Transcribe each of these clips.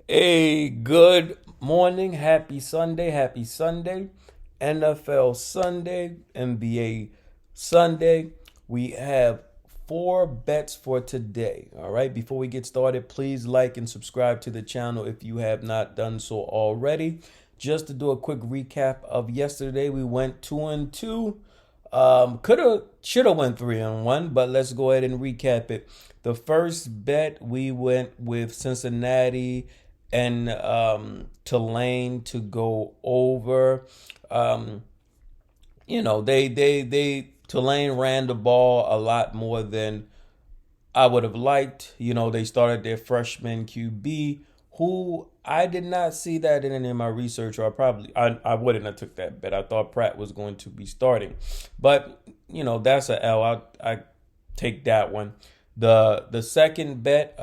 Hey, good morning. Happy Sunday. Happy Sunday. NFL Sunday, NBA Sunday. We have four bets for today. All right. Before we get started, please like and subscribe to the channel if you have not done so already. Just to do a quick recap of yesterday, we went 2-2. Should have went 3-1, but let's go ahead and recap it. The first bet we went with Cincinnati and Tulane to go over. Um, they Tulane ran the ball a lot more than I would have liked. They started their freshman QB, who I did not see that in any of my research, or I wouldn't have took that bet. I thought Pratt was going to be starting, but that's a L. I take that one. The second bet,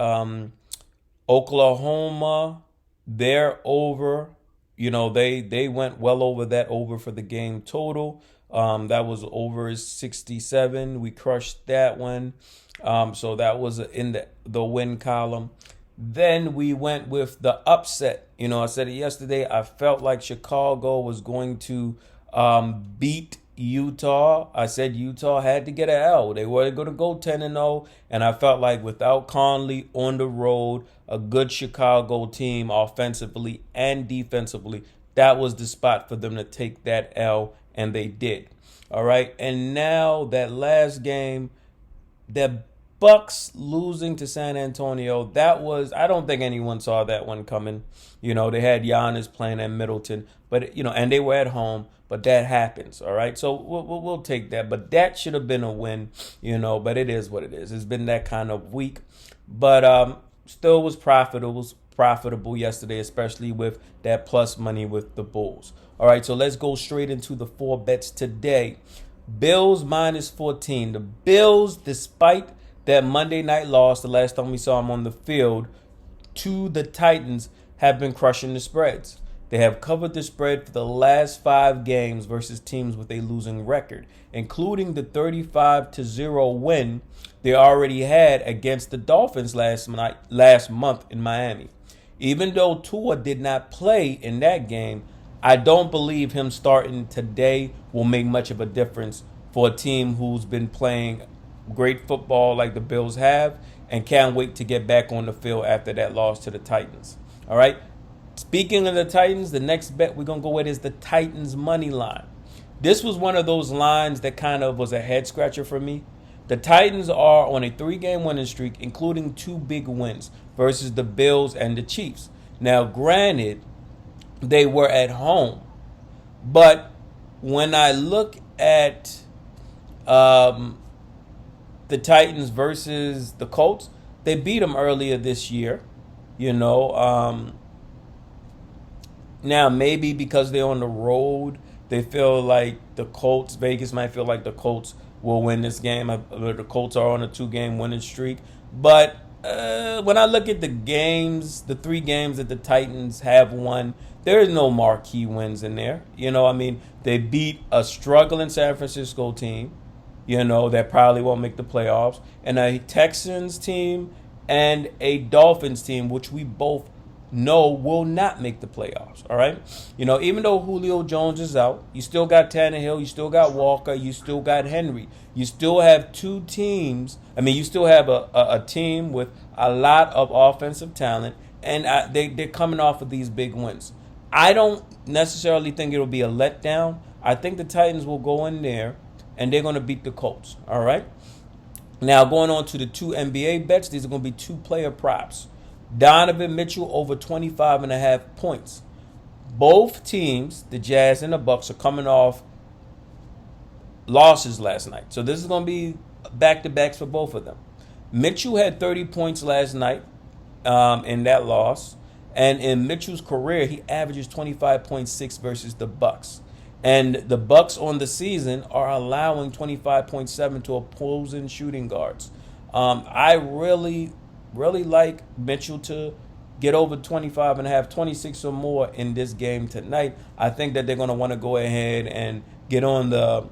Oklahoma, they're over. They went well over that over for the game total. That was over 67. We crushed that one. So that was in the win column. Then we went with the upset. I said it yesterday. I felt like Chicago was going to beat Utah. I said Utah had to get an L. They were going to go 10-0, and I felt like without Conley on the road, a good Chicago team offensively and defensively, that was the spot for them to take that L, and they did. All right, and now that last game, the Bucks losing to San Antonio, that was, I don't think anyone saw that one coming. They had Giannis playing at Middleton, but and they were at home, but that happens. All right, so we'll take that, but that should have been a win. But it is what it is. It's been that kind of week, but still was profitable yesterday, especially with that plus money with the Bulls. All right, so let's go straight into the four bets today. Bills minus 14. The Bills, despite that Monday night loss, the last time we saw them on the field, to the Titans, have been crushing the spreads. They have covered the spread for the last 5 games versus teams with a losing record, including the 35-0 win they already had against the Dolphins last month in Miami. Even though Tua did not play in that game, I don't believe him starting today will make much of a difference for a team who's been playing great football like the Bills have and can't wait to get back on the field after that loss to the Titans. All right. Speaking of the Titans, the next bet we're going to go with is the Titans money line. This was one of those lines that kind of was a head scratcher for me. The Titans are on a 3-game winning streak, including 2 big wins versus the Bills and the Chiefs. Now, granted, they were at home, but when I look at the Titans versus the Colts, they beat them earlier this year. Now maybe because they're on the road, they feel like Vegas might feel like the Colts will win this game. The Colts are on a 2-game winning streak. But when I look at the games, the 3 games that the Titans have won, there is no marquee wins in there. They beat a struggling San Francisco team, that probably won't make the playoffs, and a Texans team and a Dolphins team, which we both know will not make the playoffs. All right. Even though Julio Jones is out, you still got Tannehill, you still got Walker, you still got Henry. You still have 2 teams. You still have a team with a lot of offensive talent, and they're coming off of these big wins. I don't necessarily think it'll be a letdown. I think the Titans will go in there and they're going to beat the Colts. All right. Now, going on to the 2 NBA bets, these are going to be 2-player props. Donovan Mitchell over 25.5 points. Both teams, the Jazz and the Bucks, are coming off losses last night. So this is going to be back-to-backs for both of them. Mitchell had 30 points last night in that loss. And in Mitchell's career, he averages 25.6 versus the Bucks. And the Bucks on the season are allowing 25.7 to opposing shooting guards. I really like Mitchell to get over 25.5, 26 or more in this game tonight. I think that they're going to want to go ahead and get on the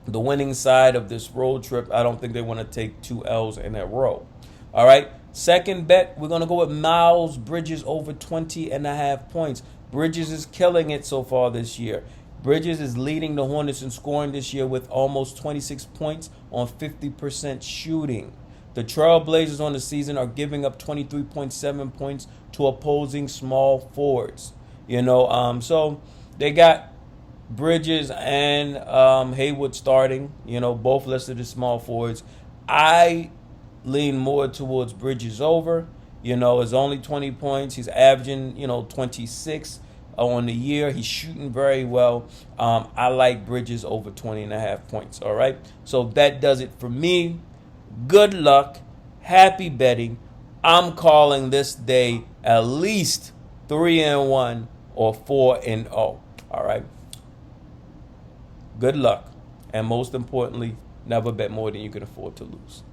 winning side of this road trip. I don't think they want to take 2 L's in a row. All right. Second bet, we're going to go with Miles Bridges over 20.5 points. Bridges is killing it so far this year. Bridges is leading the Hornets in scoring this year with almost 26 points on 50% shooting. The Trailblazers on the season are giving up 23.7 points to opposing small forwards. So they got Bridges and Hayward starting, both listed as small forwards. I lean more towards Bridges over. It's only 20 points. He's averaging, 26 on the year. He's shooting very well. I like Bridges over 20.5 points. All right. So that does it for me. Good luck. Happy betting. I'm calling this day at least 3-1 or 4-0. All right. Good luck. And most importantly, never bet more than you can afford to lose.